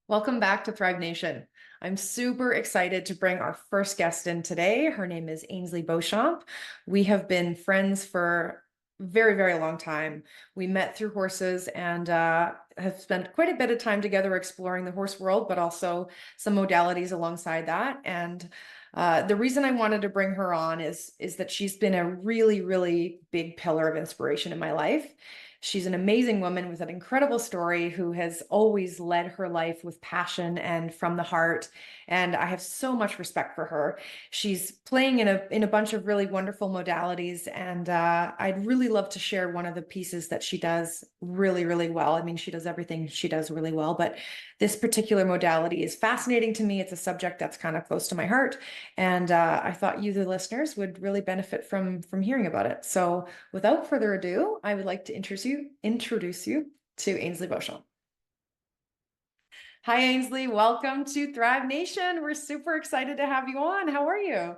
Welcome back to Thrive Nation. I'm super excited to bring our first guest in today. Her name is Ainsley Beauchamp. We have been friends for a very, very long time. We met through horses and have spent quite a bit of time together exploring the horse world, but also some modalities alongside that. And the reason I wanted to bring her on is that she's been a really, really big pillar of inspiration in my life. She's an amazing woman with an incredible story who has always led her life with passion and from the heart. And I have so much respect for her. She's playing in a bunch of really wonderful modalities, and I'd really love to share one of the pieces that she does really, really well. I mean, she does everything she does really well, but this particular modality is fascinating to me. It's a subject that's kind of close to my heart, and I thought you, the listeners, would really benefit from hearing about it. So without further ado, I would like to introduce you to Ainsley Beauchamp. Hi, Ainsley. Welcome to Thrive Nation. We're super excited to have you on. How are you?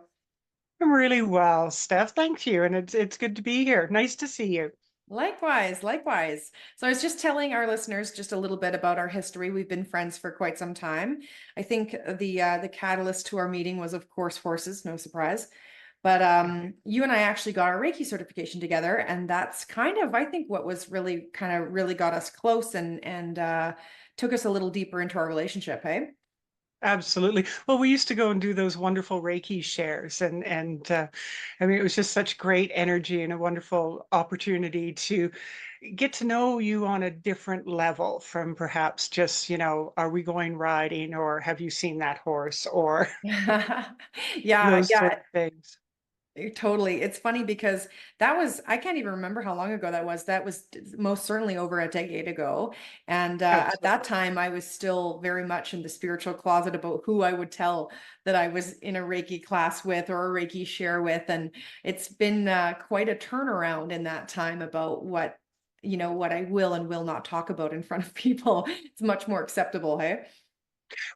I'm really well, Steph. Thank you. And it's good to be here. Nice to see you. Likewise, likewise. So I was just telling our listeners just a little bit about our history. We've been friends for quite some time. I think the catalyst to our meeting was, of course, horses, no surprise. But you and I actually got our Reiki certification together, and that's kind of, I think, what was really kind of really got us close and took us a little deeper into our relationship, hey? Absolutely. Well, we used to go and do those wonderful Reiki shares, and I mean, it was just such great energy and a wonderful opportunity to get to know you on a different level from perhaps just, are we going riding or have you seen that horse or Yeah, those sort yeah. of things. Totally. It's funny because that was, I can't even remember how long ago that was. That was most certainly over a decade ago. And at that Absolutely. time, I was still very much in the spiritual closet about who I would tell that I was in a Reiki class with or a Reiki share with. And it's been quite a turnaround in that time about what I will and will not talk about in front of people. It's much more acceptable, hey?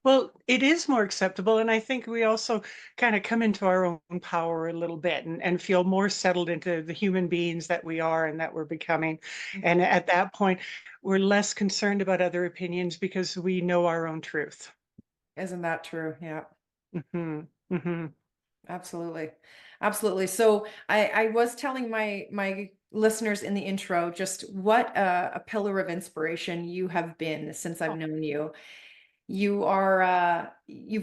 Well, it is more acceptable. And I think we also kind of come into our own power a little bit and feel more settled into the human beings that we are and that we're becoming. And Mhm. at that point, we're less concerned about other opinions because we know our own truth. Isn't that true? Yeah. Hmm. Hmm. Absolutely. Absolutely. So I was telling my listeners in the intro just what a pillar of inspiration you have been since I've known you. You've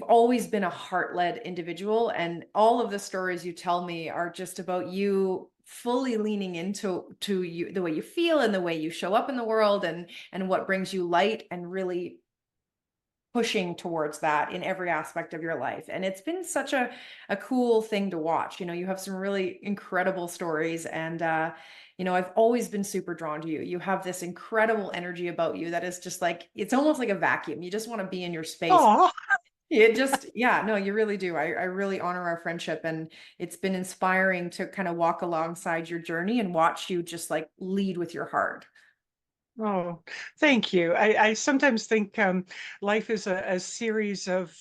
always been a heart-led individual, and all of the stories you tell me are just about you fully leaning into you, the way you feel and the way you show up in the world, and what brings you light, and really pushing towards that in every aspect of your life. And it's been such a cool thing to watch. You have some really incredible stories, and I've always been super drawn to you. You have this incredible energy about you that is just like, it's almost like a vacuum. You just want to be in your space. Oh, Yeah, no, you really do. I really honor our friendship, and it's been inspiring to kind of walk alongside your journey and watch you just like lead with your heart. oh, thank you. I sometimes think life is a series of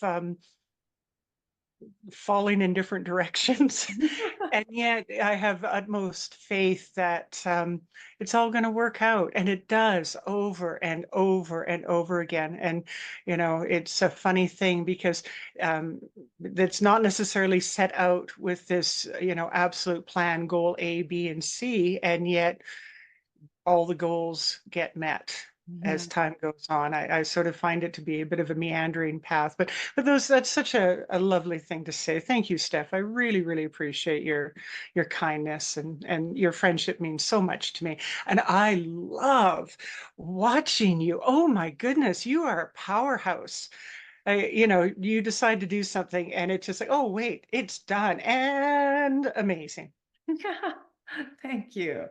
falling in different directions. And yet I have utmost faith that it's all going to work out. And it does over and over and over again. And, it's a funny thing because it's not necessarily set out with this, absolute plan, goal A, B, and C. And yet all the goals get met as Mhm. time goes on. I sort of find it to be a bit of a meandering path, but that's such a lovely thing to say. Thank you, Steph. I really, really appreciate your kindness and your friendship means so much to me. And I love watching you. Oh my goodness, you are a powerhouse. You decide to do something and it's just like, oh wait, it's done and amazing. Thank you.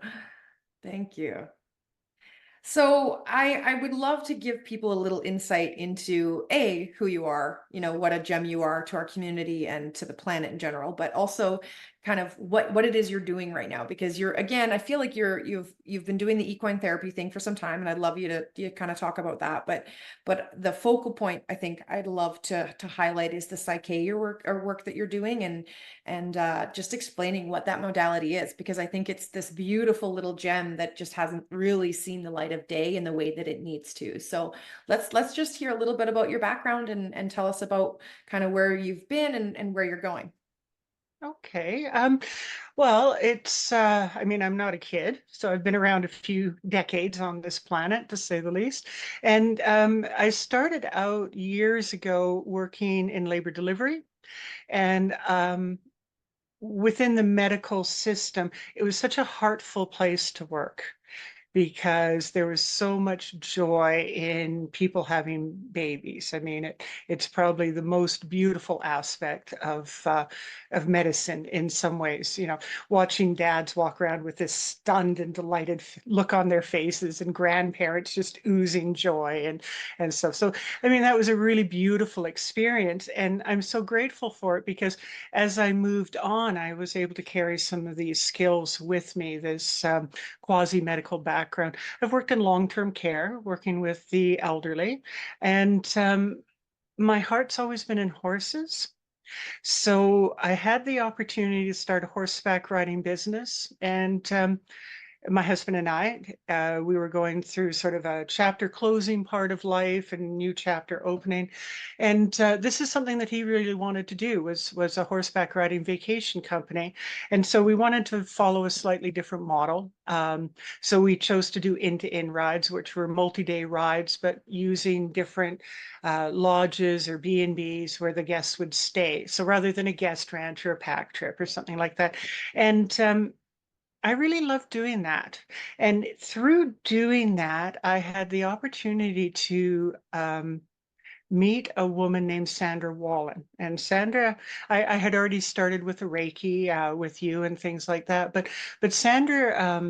Thank you. So I would love to give people a little insight into who you are, what a gem you are to our community and to the planet in general, but also kind of what it is you're doing right now, because you're, again, I feel like you've been doing the equine therapy thing for some time, and I'd love you to kind of talk about that. But the focal point I think I'd love to highlight is the PSYCH-K work that you're doing, and just explaining what that modality is, because I think it's this beautiful little gem that just hasn't really seen the light of day in the way that it needs to. So let's just hear a little bit about your background, and tell us about kind of where you've been and where you're going. Okay. Well, I mean, I'm not a kid, so I've been around a few decades on this planet, to say the least. And I started out years ago working in labor delivery. And within the medical system, it was such a heartful place to work because there was so much joy in people having babies. I mean, it's probably the most beautiful aspect of medicine in some ways. You know, watching dads walk around with this stunned and delighted look on their faces, and grandparents just oozing joy and stuff. So, I mean, that was a really beautiful experience, and I'm so grateful for it because as I moved on, I was able to carry some of these skills with me. This quasi-medical background. I've worked in long-term care, working with the elderly, and my heart's always been in horses. So I had the opportunity to start a horseback riding business, and my husband and I, we were going through sort of a chapter closing part of life and new chapter opening. And this is something that he really wanted to do was a horseback riding vacation company. And so we wanted to follow a slightly different model. So we chose to do in-to-in rides, which were multi-day rides, but using different lodges or B&Bs where the guests would stay. So rather than a guest ranch or a pack trip or something like that. And I really loved doing that. And through doing that, I had the opportunity to meet a woman named Sandra Wallen. And Sandra, I had already started with the Reiki with you and things like that. But Sandra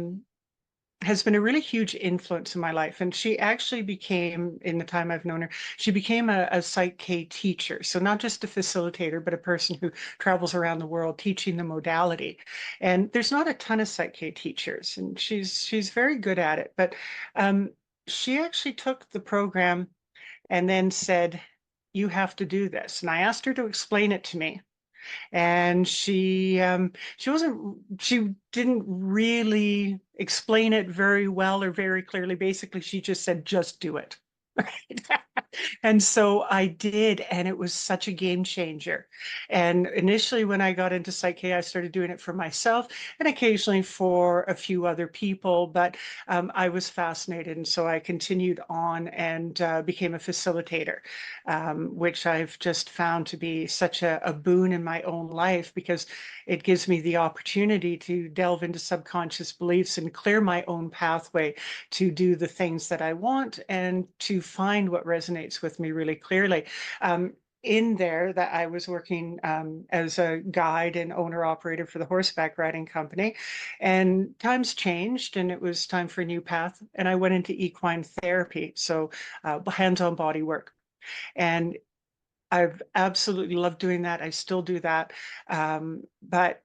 has been a really huge influence in my life. And she actually became, in the time I've known her, she became a PSYCH-K teacher. So not just a facilitator, but a person who travels around the world teaching the modality. And there's not a ton of PSYCH-K teachers, and she's very good at it. But um, she actually took the program and then said, "You have to do this." And I asked her to explain it to me, and she didn't really explain it very well or very clearly. Basically, she just said, "Just do it." Right. And so I did, and it was such a game changer. And initially, when I got into Psyche, I started doing it for myself and occasionally for a few other people, but I was fascinated. And so I continued on and became a facilitator, which I've just found to be such a boon in my own life because it gives me the opportunity to delve into subconscious beliefs and clear my own pathway to do the things that I want and to find what resonates with me really clearly. In there that I was working as a guide and owner operator for the horseback riding company, and times changed and it was time for a new path, and I went into equine therapy, so hands-on body work. And I've absolutely loved doing that. I still do that. But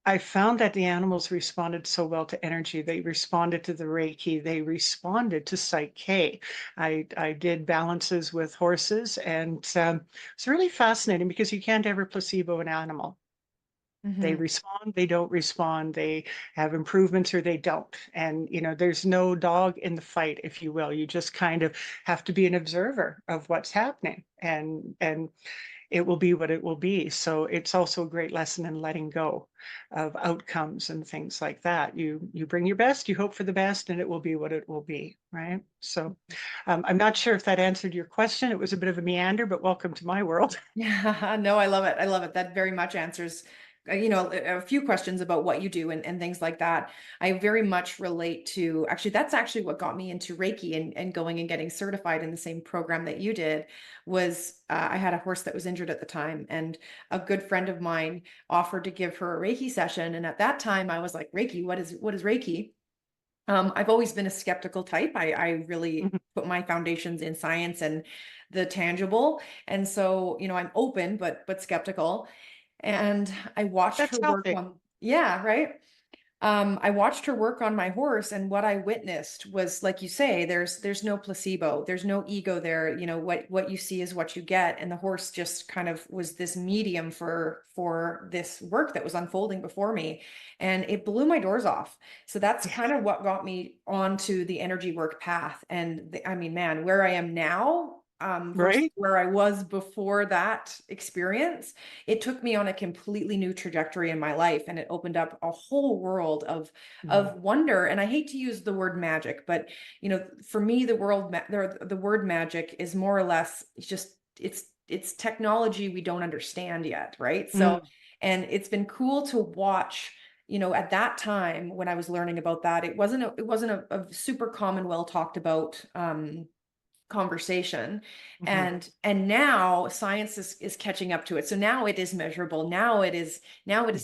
I found that the animals responded so well to energy. They responded to the Reiki. They responded to Psyche. I did balances with horses, and it's really fascinating because you can't ever placebo an animal. They Mhm. respond, they don't respond, they have improvements or they don't. And, you know, there's no dog in the fight, if you will. You just kind of have to be an observer of what's happening, and it will be what it will be. So it's also a great lesson in letting go of outcomes and things like that. You bring your best, you hope for the best, and it will be what it will be, right? So I'm not sure if that answered your question. It was a bit of a meander, but welcome to my world. Yeah, no, I love it. I love it. That very much answers, a few questions about what you do and things like that. I very much relate to, actually, that's actually what got me into Reiki and going and getting certified in the same program that you did. Was I had a horse that was injured at the time, and a good friend of mine offered to give her a Reiki session. And at that time I was like, Reiki, what is Reiki? I've always been a skeptical type. I really put my foundations in science and the tangible. And so, I'm open, but skeptical. And I watched That's her work healthy. on, yeah, right. I watched her work on my horse, and what I witnessed was, like you say, there's no placebo, there's no ego there. You know, what you see is what you get, and the horse just kind of was this medium for this work that was unfolding before me, and it blew my doors off. So that's Yeah. kind of what got me onto the energy work path. And I mean, man, where I am now, versus Right? where I was before that experience, it took me on a completely new trajectory in my life, and it opened up a whole world Mm. of wonder. And I hate to use the word magic, but you know, for me, the word magic is more or less just it's technology we don't understand yet, right? So, Mm. and it's been cool to watch. You know, at that time when I was learning about that, it wasn't a super common, well talked about conversation. Mhm. And now science is catching up to it. So now it is measurable, now it is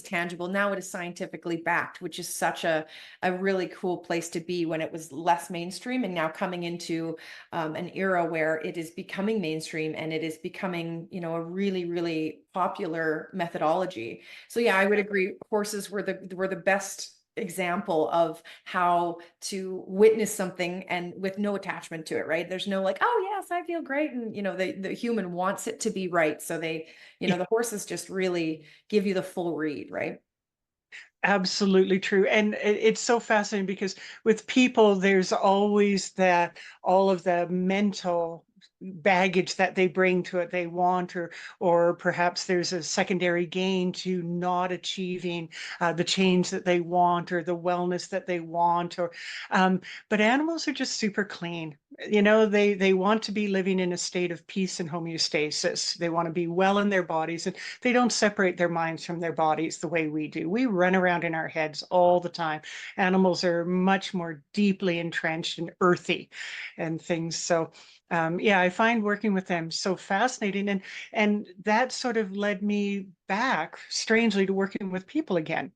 tangible, now it is scientifically backed, which is such a really cool place to be when it was less mainstream, and now coming into an era where it is becoming mainstream, and it is becoming, you know, a really really popular methodology. So yeah, I would agree, horses were the best example of how to witness something and with no attachment to it, right? There's no like, oh yes, I feel great. And you know, the human wants it to be right. So they, you Yeah, know, the horses just really give you the full read, right? absolutely true. And it's so fascinating because with people, there's always that all of the mental baggage that they bring to it, they want, or perhaps there's a secondary gain to not achieving the change that they want or the wellness that they want. Or but animals are just super clean. You know, they want to be living in a state of peace and homeostasis. They want to be well in their bodies, and they don't separate their minds from their bodies the way we do. We run around in our heads all the time. Animals are much more deeply entrenched and earthy and things. So yeah, I find working with them so fascinating, and that sort of led me back, strangely, to working with people again.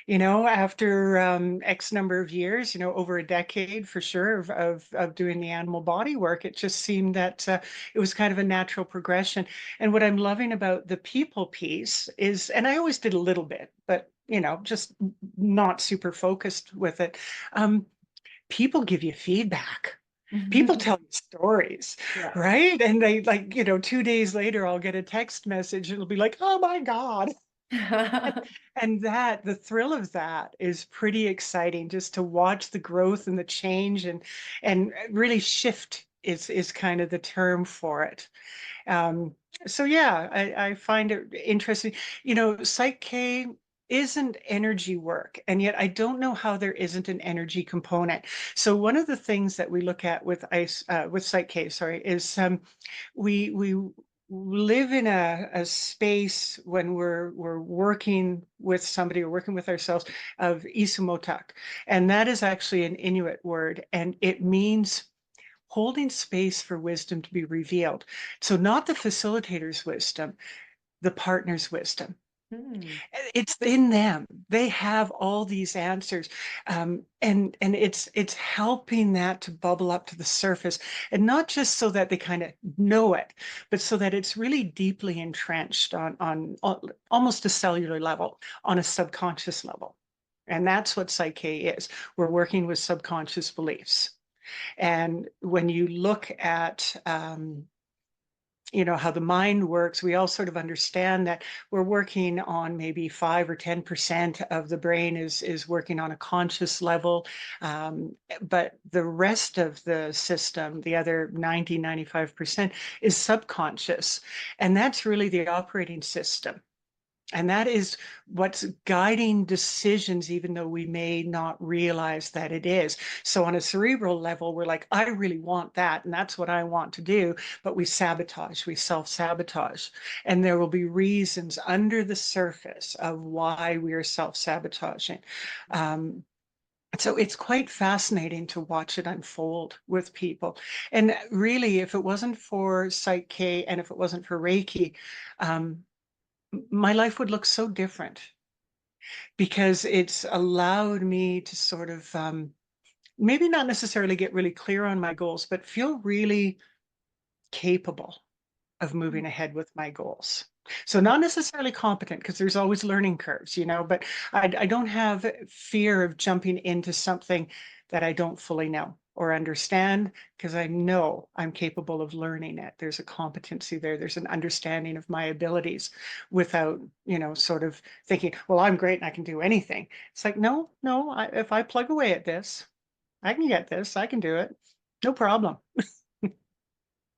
You know, after X number of years, you know, over a decade for sure of doing the animal body work, it just seemed that it was kind of a natural progression. And what I'm loving about the people piece is, and I always did a little bit, but you know, just not super focused with it. Um, People give you feedback. People tell you stories, Yeah. right? And they like, you know, 2 days later, I'll get a text message and it'll be like, oh my God. And that, the thrill of that is pretty exciting just to watch the growth and the change and really shift is kind of the term for it. Um, so yeah, I find it interesting. You know, Psych-K isn't energy work, and yet I don't know how there isn't an energy component. So one of the things that we look at with with Psych-K, sorry, is we live in a space when we're working with somebody or working with ourselves of isumotak, and that is actually an Inuit word, and it means holding space for wisdom to be revealed. So, not the facilitator's wisdom, the partner's wisdom. Hmm. It's in them. They have all these answers, and it's helping that to bubble up to the surface, and not just so that they kind of know it, but so that it's really deeply entrenched on almost a cellular level, on a subconscious level. And that's what Psyche is. We're working with subconscious beliefs. And when you look at, you know, how the mind works, we all sort of understand that we're working on maybe 5 or 10% of the brain is working on a conscious level. But the rest of the system, the other 90, 95%, is subconscious. And that's really the operating system. And that is what's guiding decisions, even though we may not realize that it is. So, on a cerebral level, we're like, I really want that, and that's what I want to do. But we sabotage, we self sabotage. And there will be reasons under the surface of why we are self sabotaging. Um, so it's quite fascinating to watch it unfold with people. And really, if it wasn't for Psych-K and if it wasn't for Reiki, um, my life would look so different because it's allowed me to sort of maybe not necessarily get really clear on my goals, but feel really capable. of moving ahead with my goals. So not necessarily competent, because there's always learning curves, but I don't have fear of jumping into something that I don't fully know or understand, because I know I'm capable of learning it. There's a competency there. There's an understanding of my abilities without, sort of thinking, well, I'm great and I can do anything. It's like, no, if I plug away at this, I can get this, I can do it. No problem.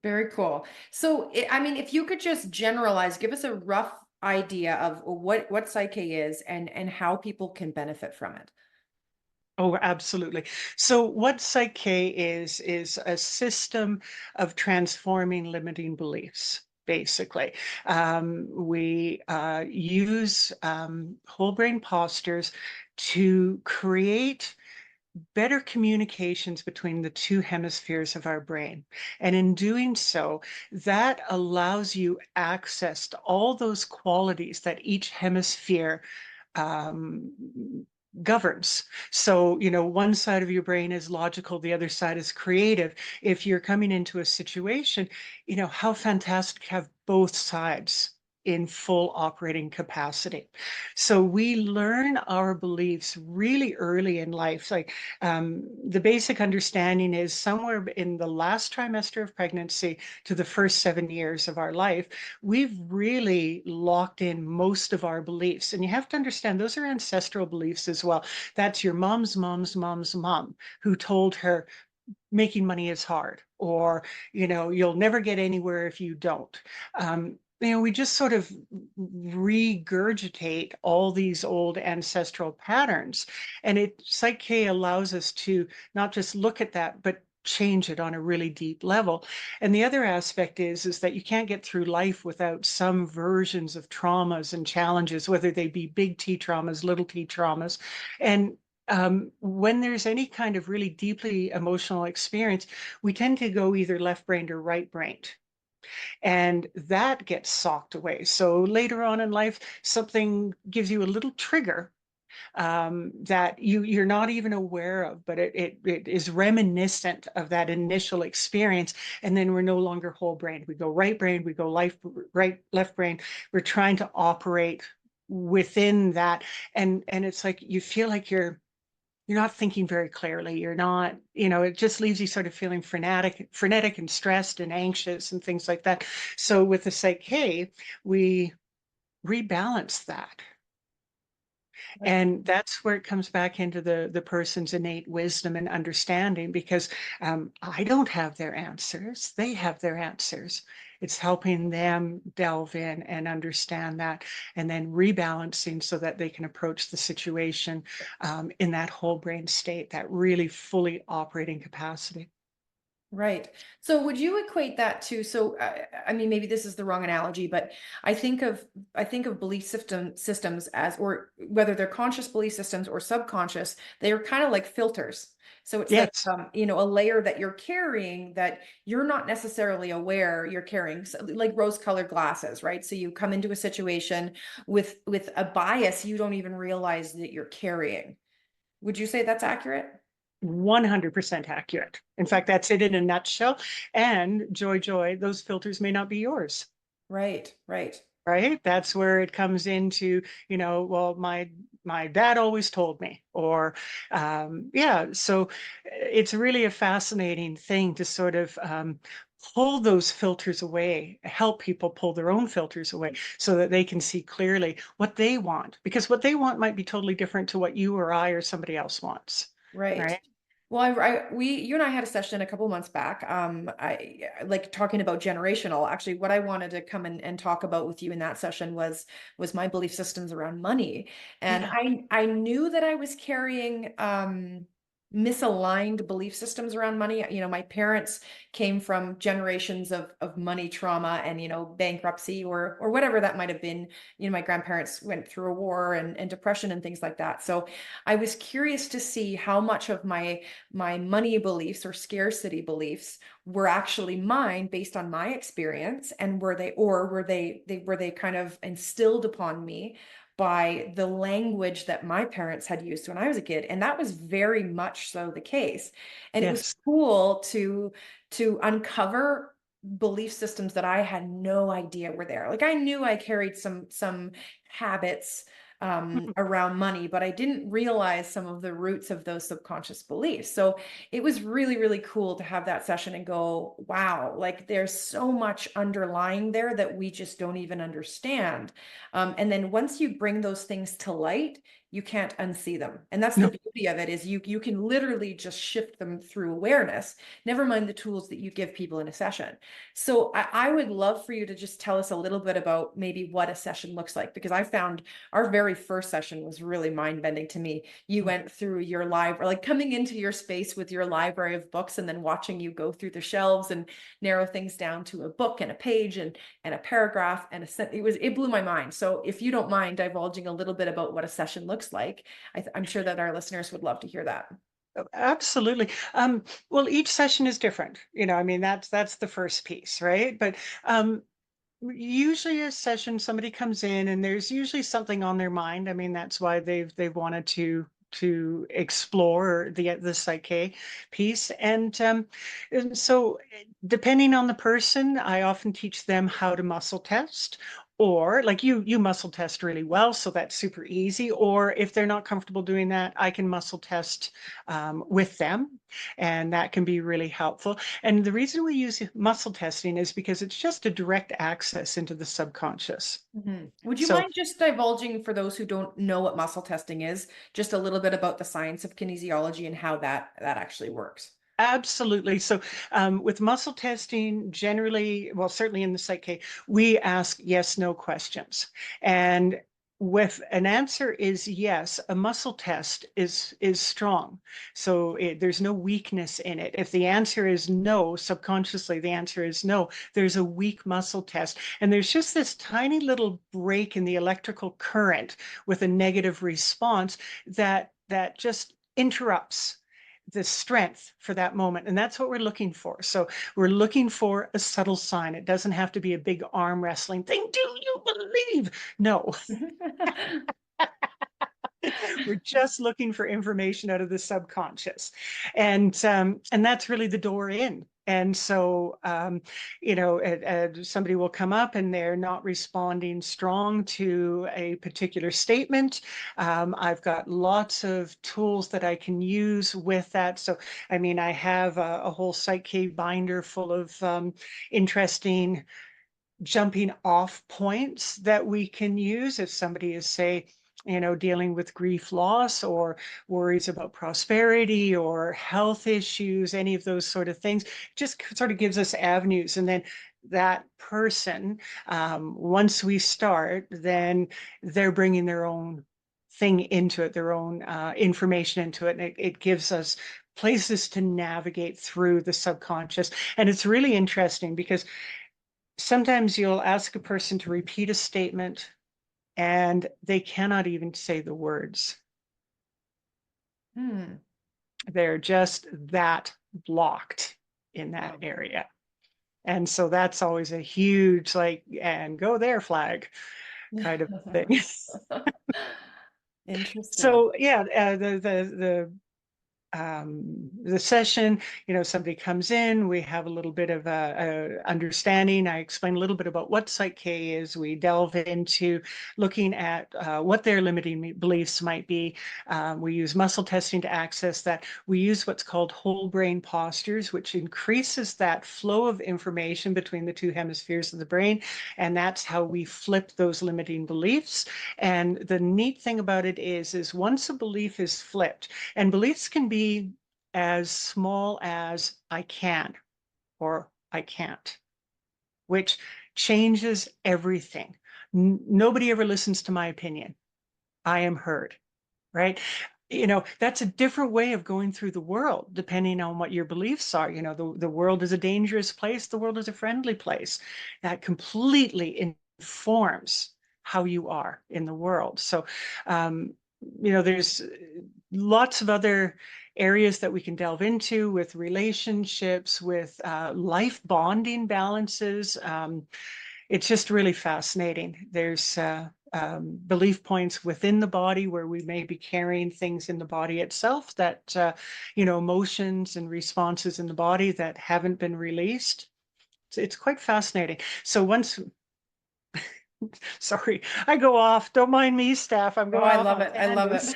Very cool. So, I mean, if you could just generalize, give us a rough idea of what Psyche is and how people can benefit from it. Oh, absolutely. So what Psych-K is a system of transforming limiting beliefs. Basically, we use whole brain postures to create better communications between the two hemispheres of our brain. And in doing so, that allows you access to all those qualities that each hemisphere governs. So, one side of your brain is logical, the other side is creative. If you're coming into a situation, how fantastic have both sides in full operating capacity. So we learn our beliefs really early in life. Like the basic understanding is somewhere in the last trimester of pregnancy to the first 7 years of our life, we've really locked in most of our beliefs. And you have to understand those are ancestral beliefs as well. That's your mom's mom's mom's mom who told her making money is hard, or you'll never get anywhere if you don't. We just sort of regurgitate all these old ancestral patterns, and Psych-K allows us to not just look at that, but change it on a really deep level. And the other aspect is that you can't get through life without some versions of traumas and challenges, whether they be big T traumas, little T traumas. And when there's any kind of really deeply emotional experience, we tend to go either left-brained or right-brained. And that gets socked away. So later on in life, something gives you a little trigger that you're not even aware of, but it is reminiscent of that initial experience. And then we're no longer whole brain. We go right brain, we go left brain. We're trying to operate within that. And it's like you feel like you're not thinking very clearly. You're not, it just leaves you sort of feeling frenetic and stressed and anxious and things like that. So with the Psych-K, we rebalance that. And that's where it comes back into the person's innate wisdom and understanding, because I don't have their answers. They have their answers. It's helping them delve in and understand that, and then rebalancing so that they can approach the situation in that whole brain state, that really fully operating capacity. Right. So would you equate that to, I mean, maybe this is the wrong analogy, but I think of belief systems as, or whether they're conscious belief systems or subconscious, they are kind of like filters. So it's like, Yes. a layer that you're carrying that you're not necessarily aware you're carrying, so, like rose-colored glasses, right? So you come into a situation with a bias you don't even realize that you're carrying. Would you say that's accurate? 100% accurate. In fact, that's it in a nutshell. And joy, those filters may not be yours. Right, right. Right? That's where it comes into, well, my dad always told me, or yeah. So it's really a fascinating thing to sort of pull those filters away, help people pull their own filters away so that they can see clearly what they want, because what they want might be totally different to what you or I or somebody else wants. Right. Right? Well, you and I had a session a couple months back. I like talking about generational. Actually, what I wanted to come and talk about with you in that session was my belief systems around money. And Yeah. I knew that I was carrying misaligned belief systems around money. My parents came from generations of money trauma and, bankruptcy or whatever that might have been. My grandparents went through a war and depression and things like that. So I was curious to see how much of my money beliefs or scarcity beliefs were actually mine based on my experience, and were they kind of instilled upon me by the language that my parents had used when I was a kid. And that was very much so the case. And it was Yes. cool to uncover belief systems that I had no idea were there. Like I knew I carried some habits around money, but I didn't realize some of the roots of those subconscious beliefs. So it was really, really cool to have that session and go, wow, like there's so much underlying there that we just don't even understand. And then once you bring those things to light, you can't unsee them. And that's the No. beauty of it, is you can literally just shift them through awareness, never mind the tools that you give people in a session. So I would love for you to just tell us a little bit about maybe what a session looks like, because I found our very first session was really mind-bending to me. You went through your library, like coming into your space with your library of books and then watching you go through the shelves and narrow things down to a book and a page and a paragraph and it blew my mind. So if you don't mind divulging a little bit about what a session looks like, I'm sure that our listeners would love to hear that. Absolutely. Well, each session is different. I mean, that's the first piece, right? But usually a session, somebody comes in and there's usually something on their mind. I mean, that's why they've wanted to explore the psyche piece. And so depending on the person, I often teach them how to muscle test. Or like you muscle test really well, so that's super easy. Or if they're not comfortable doing that, I can muscle test with them, and that can be really helpful. And the reason we use muscle testing is because it's just a direct access into the subconscious. Would you So mind just divulging, for those who don't know what muscle testing is, just a little bit about the science of kinesiology and how that actually works? absolutely. So with muscle testing, generally, well, certainly in the psyche, we ask yes, no questions. And with an answer is yes, a muscle test is strong. So there's no weakness in it. If the answer is no, subconsciously the answer is no, there's a weak muscle test. And there's just this tiny little break in the electrical current with a negative response that just interrupts the strength for that moment. And that's what we're looking for. So we're looking for a subtle sign. It doesn't have to be a big arm wrestling thing. Do you believe? No, we're just looking for information out of the subconscious. And that's really the door in. And so, somebody will come up and they're not responding strong to a particular statement. I've got lots of tools that I can use with that. So, I mean, I have a whole Psych-K binder full of interesting jumping off points that we can use if somebody is, say, dealing with grief loss or worries about prosperity or health issues, any of those sort of things, just sort of gives us avenues. And then that person, once we start, then they're bringing their own thing into it, their own information into it. And it gives us places to navigate through the subconscious. And it's really interesting because sometimes you'll ask a person to repeat a statement and they cannot even say the words. Hmm. They're just that blocked in that Wow. area. And so that's always a huge, like, and go there flag kind of thing. Interesting. So yeah, the session, somebody comes in, we have a little bit of a understanding. I explain a little bit about what Psych-K is. We delve into looking at what their limiting beliefs might be. We use muscle testing to access that. We use what's called whole brain postures, which increases that flow of information between the two hemispheres of the brain. And that's how we flip those limiting beliefs. And the neat thing about it is once a belief is flipped, and beliefs can be as small as I can or I can't, which changes everything. Nobody ever listens to my opinion. I am heard, right? That's a different way of going through the world, depending on what your beliefs are. The world is a dangerous place, the world is a friendly place. That completely informs how you are in the world. So, there's lots of other areas that we can delve into with relationships, with life bonding balances. It's just really fascinating. There's belief points within the body where we may be carrying things in the body itself that, emotions and responses in the body that haven't been released. It's quite fascinating. So once, sorry, I go off. Don't mind me, Steph. I'm Oh, going I off love on it. I love it. tangents.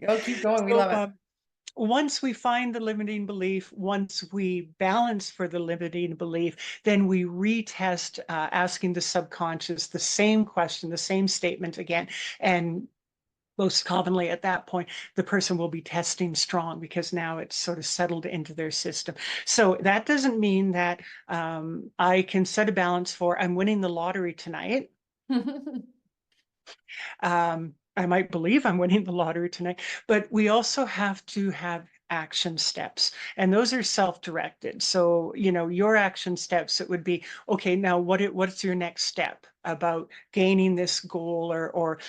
Oh, keep going. We So love it. once we find the limiting belief, once we balance for the limiting belief, then we retest, asking the subconscious the same question, the same statement again. And most commonly at that point, the person will be testing strong because now it's sort of settled into their system. So that doesn't mean that I can set a balance for I'm winning the lottery tonight. I might believe I'm winning the lottery tonight, but we also have to have action steps, and those are self-directed. So, your action steps, it would be, okay, now what's your next step about gaining this goal or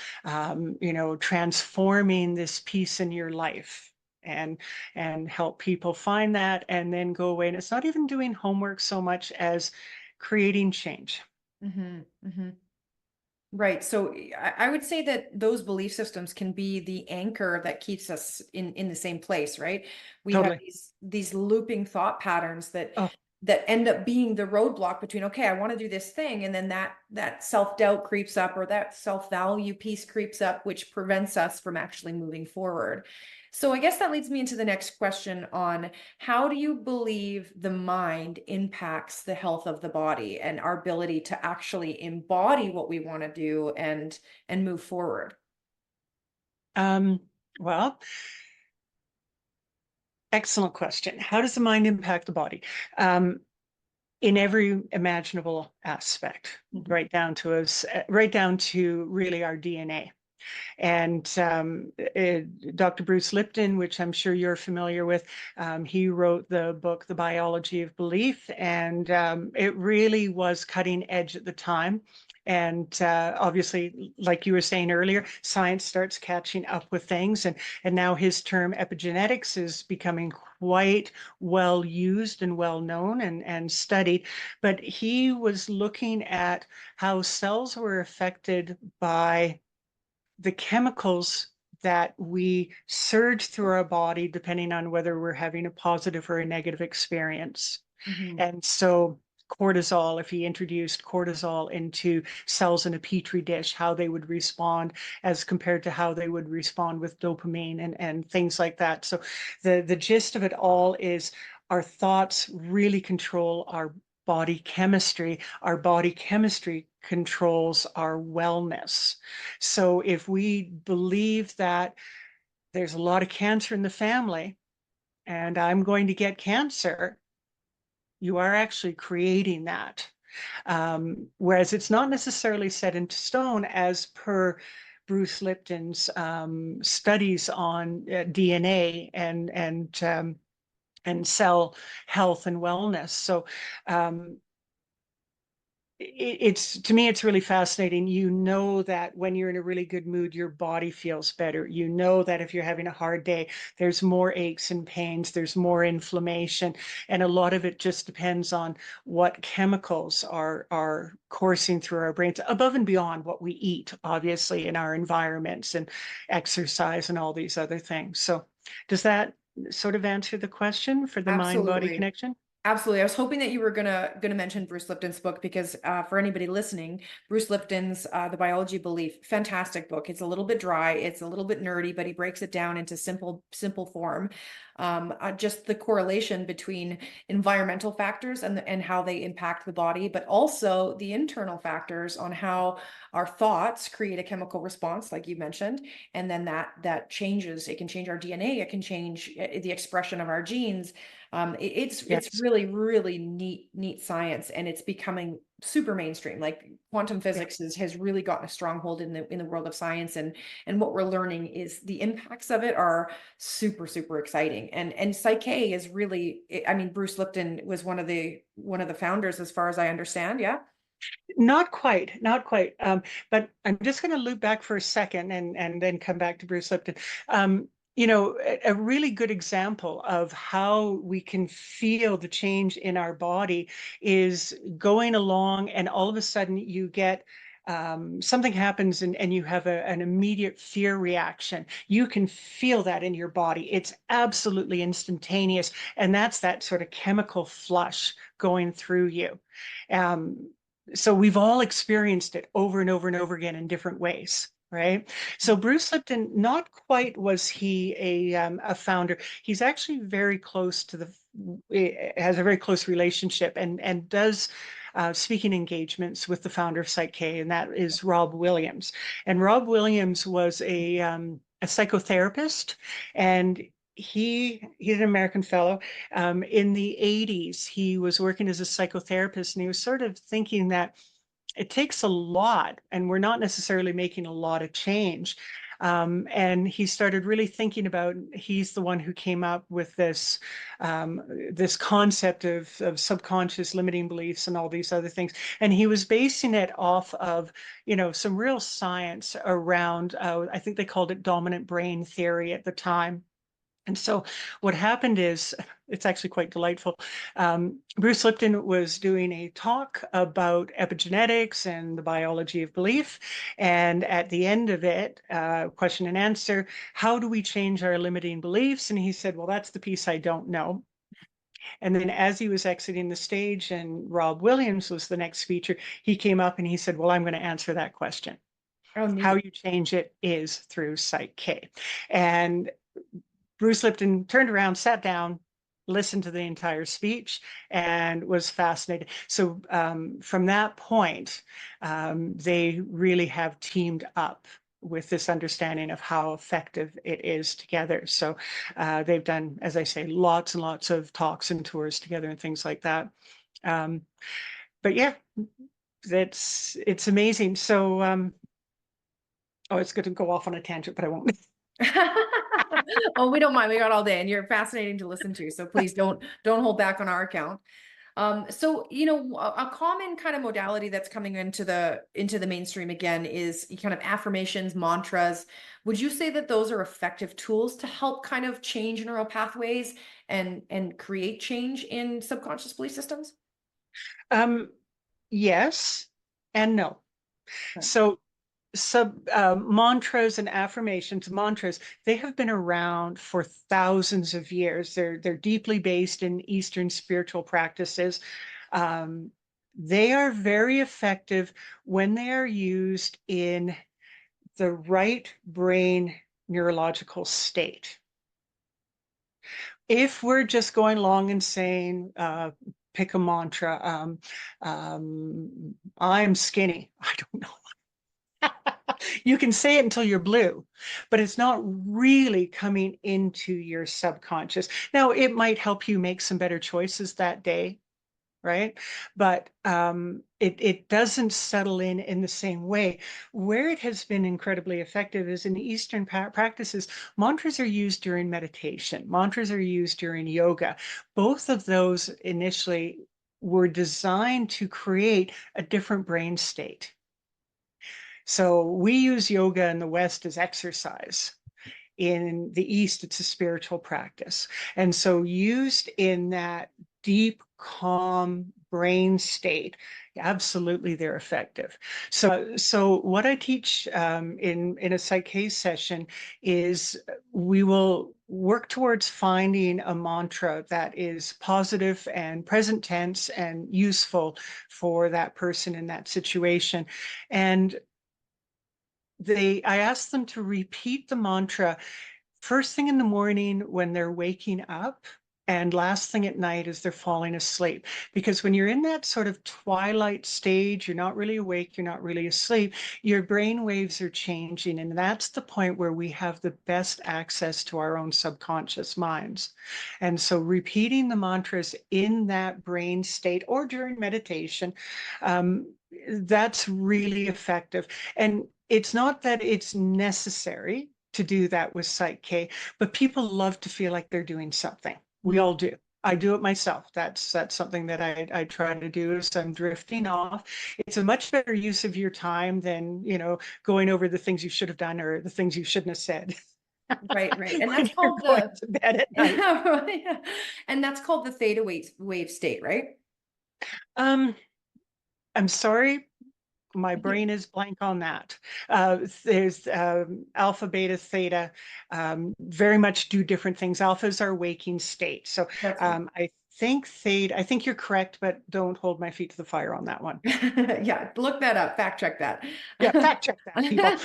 transforming this piece in your life, and help people find that and then go away. And it's not even doing homework so much as creating change. Hmm. Hmm. Right. So I would say that those belief systems can be the anchor that keeps us in the same place, right? We have Totally. these looping thought patterns Oh, that end up being the roadblock between, okay, I want to do this thing, and then that self-doubt creeps up, or that self-value piece creeps up, which prevents us from actually moving forward. So I guess that leads me into the next question on how do you believe the mind impacts the health of the body and our ability to actually embody what we want to do and move forward? um, well, excellent question. How does the mind impact the body? In every imaginable aspect, Mhm. right down to really our DNA. And Dr. Bruce Lipton, which I'm sure you're familiar with, he wrote the book, The Biology of Belief, and it really was cutting edge at the time. And obviously, like you were saying earlier, science starts catching up with things. And now his term epigenetics is becoming quite well used and well known and studied. But he was looking at how cells were affected by the chemicals that we surge through our body depending on whether we're having a positive or a negative experience. Mhm. And so cortisol, if he introduced cortisol into cells in a petri dish, how they would respond as compared to how they would respond with dopamine and things like that. So the gist of it all is our thoughts really control our body chemistry. Our body chemistry controls our wellness. So if we believe that there's a lot of cancer in the family and I'm going to get cancer, you are actually creating that. Whereas it's not necessarily set in stone as per Bruce Lipton's studies on DNA and cell health and wellness. So um, it's to me it's really fascinating. You know that when you're in a really good mood your body feels better. You know that if you're having a hard day there's more aches and pains, there's more inflammation, and a lot of it just depends on what chemicals are coursing through our brains above and beyond what we eat, obviously, in our environments and exercise and all these other things. So does that sort of answer the question for the mind body Absolutely. connection? Absolutely. I was hoping that you were gonna mention Bruce Lipton's book because for anybody listening, Bruce Lipton's The Biology of Belief, fantastic book. It's a little bit dry, it's a little bit nerdy, but he breaks it down into simple form. Just the correlation between environmental factors and how they impact the body, but also the internal factors on how our thoughts create a chemical response, like you mentioned, and then that changes. It can change our DNA, it can change the expression of our genes. It's Yes. really, really neat science, and it's becoming super mainstream. Like quantum Yeah. physics has really gotten a stronghold in the world of science, and what we're learning is the impacts of it are super exciting. And Psych-K is really, I mean, Bruce Lipton was one of the founders, as far as I understand. Yeah. Not quite, not quite. But I'm just going to loop back for a second and then come back to Bruce Lipton. A really good example of how we can feel the change in our body is going along, and all of a sudden you get something happens and you have an immediate fear reaction, you can feel that in your body. It's absolutely instantaneous. And that's that sort of chemical flush going through you. Um, so we've all experienced it over and over and over again in different ways. Right. So Bruce Lipton, not quite was he a founder. He's actually very close to has a very close relationship and does speaking engagements with the founder of PSYCH-K, and that is Rob Williams. And Rob Williams was a psychotherapist, and he's an American fellow. In the 80s, he was working as a psychotherapist, and he was sort of thinking that it takes a lot, and we're not necessarily making a lot of change. And he started really thinking about, he's the one who came up with this concept of subconscious limiting beliefs and all these other things. And he was basing it off of, some real science around, I think they called it dominant brain theory at the time. And so what happened is, it's actually quite delightful. Bruce Lipton was doing a talk about epigenetics and the biology of belief. And at the end of it, question and answer, how do we change our limiting beliefs? And he said, well, that's the piece I don't know. And then as he was exiting the stage and Rob Williams was the next speaker, he came up and he said, well, I'm going to answer that question. Oh, How neat. you change it is through PSYCH-K. And Bruce Lipton turned around, sat down, listened to the entire speech, and was fascinated. So from that point, they really have teamed up with this understanding of how effective it is together. So they've done, as I say, lots and lots of talks and tours together and things like that. Um, but yeah, it's amazing. So, oh, it's going to go off on a tangent, but I won't. Oh, we don't mind. We got all day, and you're fascinating to listen to. So please don't hold back on our account. So a common kind of modality that's coming into the mainstream again is kind of affirmations, mantras. Would you say that those are effective tools to help kind of change neural pathways and create change in subconscious belief systems? Um, yes and no. So mantras and affirmations, mantras, they have been around for thousands of years. They're deeply based in Eastern spiritual practices. Um, they are very effective when they are used in the right brain neurological state. If we're just going along and saying, pick a mantra, I'm skinny. I don't know. You can say it until you're blue, but it's not really coming into your subconscious. Now, it might help you make some better choices that day, right? But it doesn't settle in the same way. Where it has been incredibly effective is in Eastern practices. Mantras are used during meditation. Mantras are used during yoga. Both of those initially were designed to create a different brain state. So we use yoga in the West as exercise. In the East, it's a spiritual practice. And so used in that deep, calm brain state, absolutely they're effective. So what I teach in a PSYCH-K session is we will work towards finding a mantra that is positive and present tense and useful for that person in that situation. And I ask them to repeat the mantra first thing in the morning when they're waking up and last thing at night as they're falling asleep. Because when you're in that sort of twilight stage, you're not really awake, you're not really asleep, your brain waves are changing. And that's the point where we have the best access to our own subconscious minds. And so repeating the mantras in that brain state or during meditation, that's really effective. And it's not that it's necessary to do that with PSYCH-K, but people love to feel like they're doing something. We all do. I do it myself. That's something that I try to do as I'm drifting off. It's a much better use of your time than, going over the things you should have done or the things you shouldn't have said Right, right. And when that's you're called going the to bed at night. and that's called the theta wave state, right? Um, I'm sorry. My brain is blank on that. There's alpha, beta, theta, very much do different things. Alphas are waking state. So That's right. I think theta, I think you're correct, but don't hold my feet to the fire on that one. Yeah, look that up, fact check that. Yeah, fact check that, people.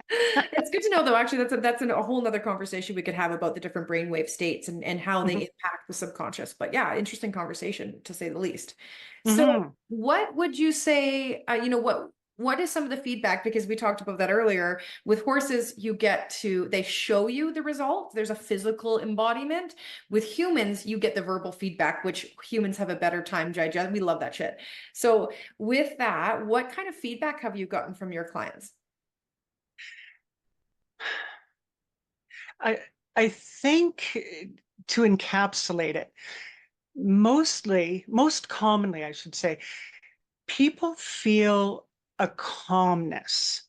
It's good to know though. Actually, a whole nother conversation we could have about the different brainwave states and how they Mhm. impact the subconscious. But yeah, interesting conversation to say the least. So, Mhm. what would you say? What is some of the feedback? Because we talked about that earlier. With horses, they show you the result. There's a physical embodiment. With humans, you get the verbal feedback, which humans have a better time digesting. We love that shit. So, with that, what kind of feedback have you gotten from your clients? I I think to encapsulate it, most commonly, I should say, people feel a calmness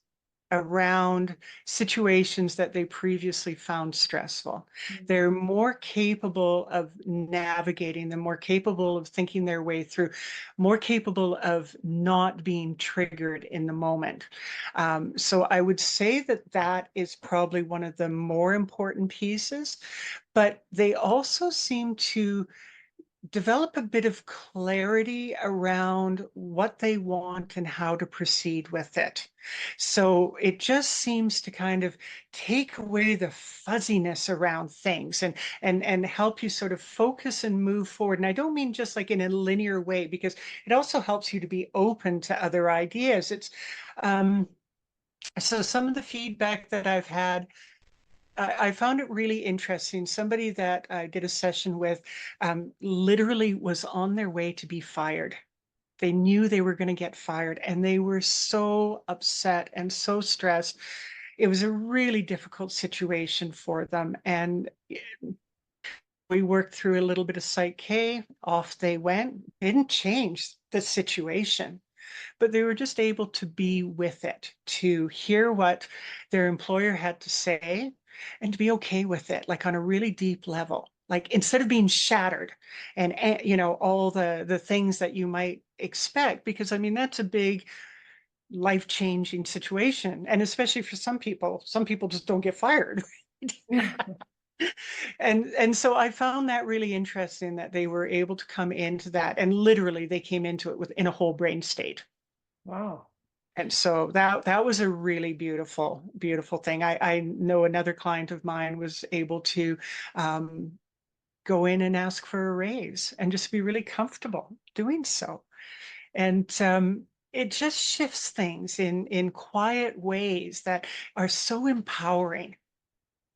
around situations that they previously found stressful. They're more capable of navigating them, more capable of thinking their way through, more capable of not being triggered in the moment. So I would say that that is probably one of the more important pieces, but they also seem to develop a bit of clarity around what they want and how to proceed with it. So it just seems to kind of take away the fuzziness around things and help you sort of focus and move forward. And I don't mean just like in a linear way, because it also helps you to be open to other ideas. It's so some of the feedback that I've had, I found it really interesting. Somebody that I did a session with literally was on their way to be fired. They knew they were going to get fired and they were so upset and so stressed. It was a really difficult situation for them. And we worked through a little bit of Psych-K, off they went. Didn't change the situation, but they were just able to be with it, to hear what their employer had to say and to be okay with it, like on a really deep level. Like instead of being shattered and all the things that you might expect, because I mean that's a big life-changing situation, and especially for some people just don't get fired. And so I found that really interesting that they were able to come into that, and literally they came into it within a whole brain state. Wow. And so that was a really beautiful thing. I know another client of mine was able to um, go in and ask for a raise and just be really comfortable doing so. And it just shifts things in quiet ways that are so empowering,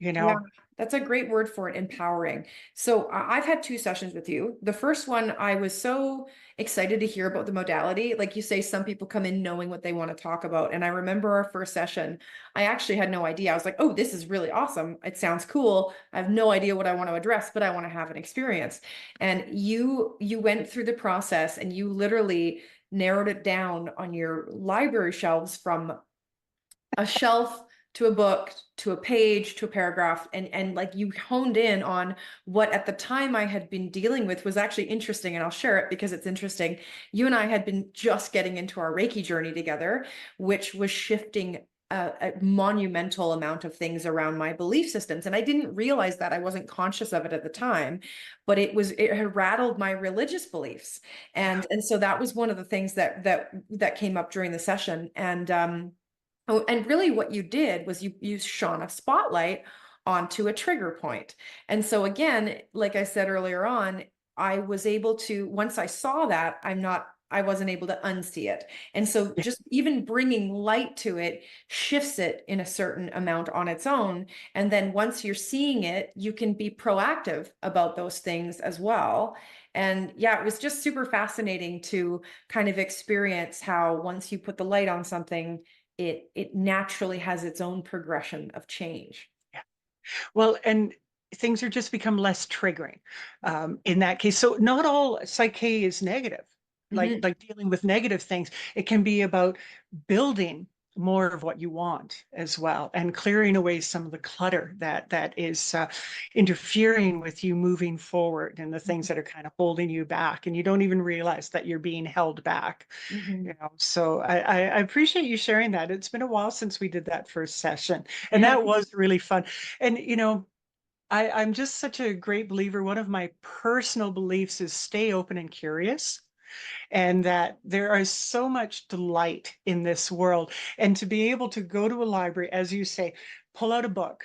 you Yeah, know. that's a great word for it, empowering. So I've had two sessions with you. The first one, I was so excited to hear about the modality. Like you say, some people come in knowing what they want to talk about. And I remember our first session, I actually had no idea. I was like, oh, this is really awesome. It sounds cool. I have no idea what I want to address, but I want to have an experience. And you went through the process and you literally narrowed it down on your library shelves from a shelf to a book to a page to a paragraph, and like you honed in on what at the time I had been dealing with was actually interesting, and I'll share it because it's interesting. You and I had been just getting into our Reiki journey together, which was shifting a monumental amount of things around my belief systems, and I didn't realize that. I wasn't conscious of it at the time, but it had rattled my religious beliefs, and so that was one of the things that came up during the session. Oh, and really what you did was you shone a spotlight onto a trigger point. And so again, like I said earlier on, I was able to, once I saw that, I wasn't able to unsee it. And so just even bringing light to it shifts it in a certain amount on its own. And then once you're seeing it, you can be proactive about those things as well. And yeah, it was just super fascinating to kind of experience how once you put the light on something, it naturally has its own progression of change. Yeah. Well, and things are just become less triggering in that case. So not all Psyche is negative, Mhm. like dealing with negative things. It can be about building more of what you want as well, and clearing away some of the clutter that is interfering with you moving forward, and the things that are kind of holding you back, and you don't even realize that you're being held back. Mhm. So I appreciate you sharing that. It's been a while since we did that first session, and that was really fun. And I'm just such a great believer. One of my personal beliefs is stay open and curious, and that there is so much delight in this world. And to be able to go to a library, as you say, pull out a book,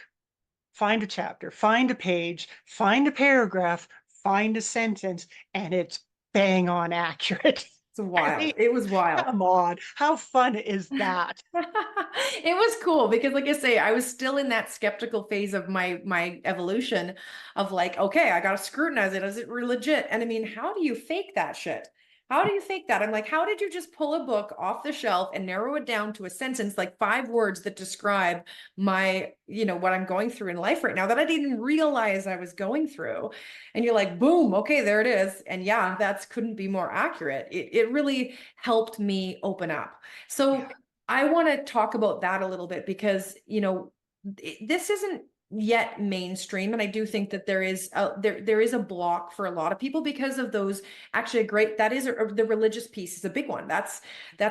find a chapter, find a page, find a paragraph, find a sentence, and it's bang on accurate. It's I wild. mean, It was wild. come on, how fun is that? It was cool because, like I say, I was still in that skeptical phase of my evolution of like, okay, I gotta scrutinize it. Is it legit? And I mean, how do you fake that shit? How do you fake that? I'm like, how did you just pull a book off the shelf and narrow it down to a sentence, like 5 words that describe my, what I'm going through in life right now that I didn't even realize I was going through? And you're like, boom, okay, there it is. And yeah, that couldn't be more accurate. It really helped me open up. So Yeah. I want to talk about that a little bit because, this isn't yet mainstream. And I do think that there is a block for a lot of people because of those. Actually, the religious piece is a big one. That's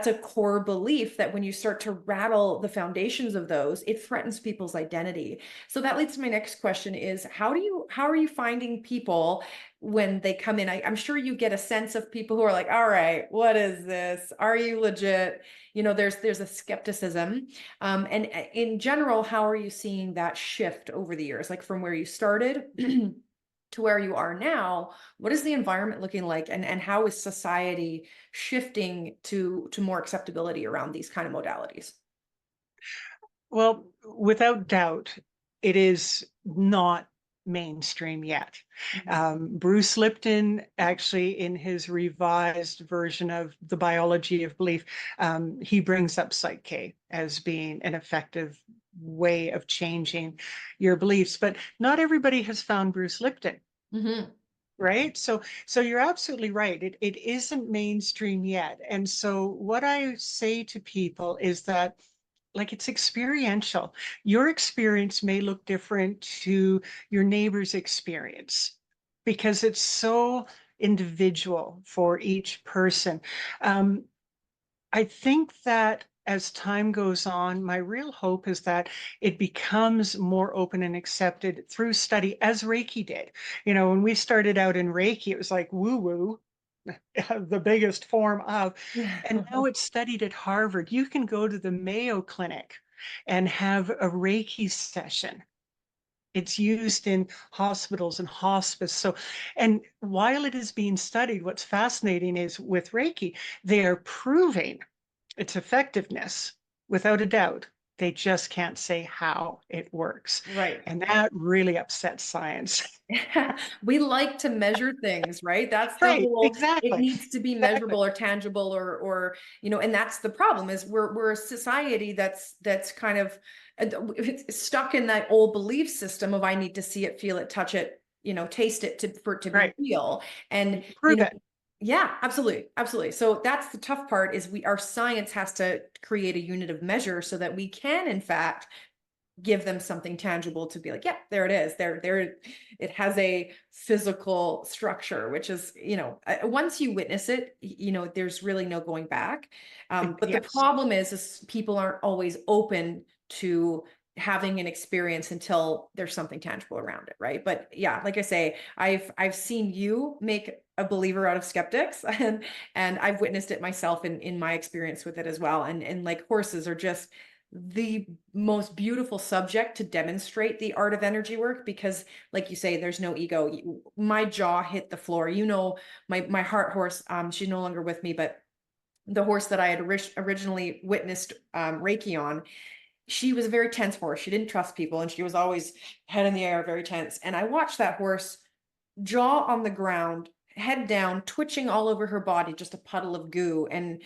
a core belief that when you start to rattle the foundations of those, it threatens people's identity. So that leads to my next question is how are you finding people when they come in? I'm sure you get a sense of people who are like, all right, what is this? Are you legit? There's a skepticism. And in general, how are you seeing that shift over the years? Like from where you started to where you are now, what is the environment looking like? And how is society shifting to more acceptability around these kind of modalities? Well, without doubt, it is not mainstream yet. Mhm. Bruce Lipton, actually, in his revised version of The Biology of Belief, he brings up PSYCH-K as being an effective way of changing your beliefs. But not everybody has found Bruce Lipton. Mhm. Right. So you're absolutely right. It isn't mainstream yet. And so what I say to people is that, like, it's experiential. Your experience may look different to your neighbor's experience because it's so individual for each person. Um, I think that as time goes on, my real hope is that it becomes more open and accepted through study, as Reiki did. When we started out in Reiki, it was like woo woo, the biggest form of, and now it's studied at Harvard. You can go to the Mayo Clinic and have a Reiki session. It's used in hospitals and hospice. So, and while it is being studied, what's fascinating is with Reiki, they are proving its effectiveness without a doubt. They just can't say how it works. Right. And that really upsets science. We like to measure things, right? That's the Right, whole, it exactly. needs to be Exactly. measurable or tangible or and that's the problem is we're a society that's kind of it's stuck in that old belief system of I need to see it, feel it, touch it, taste it for it to be Right. real. And, Prove it. yeah, absolutely. Absolutely. So that's the tough part is our science has to create a unit of measure so that we can, in fact, give them something tangible to be like, yeah, there it is. There, it has a physical structure, which is, once you witness it, there's really no going back. But the Yes. problem is people aren't always open to having an experience until there's something tangible around it, right? But yeah, like I say, I've seen you make a believer out of skeptics, and I've witnessed it myself in my experience with it as well. And like horses are just the most beautiful subject to demonstrate the art of energy work because, like you say, there's no ego. My jaw hit the floor. My heart horse, she's no longer with me, but the horse that I had originally witnessed Reiki on, she was a very tense horse. She didn't trust people and she was always head in the air, very tense. And I watched that horse, jaw on the ground, head down, twitching all over her body, just a puddle of goo. And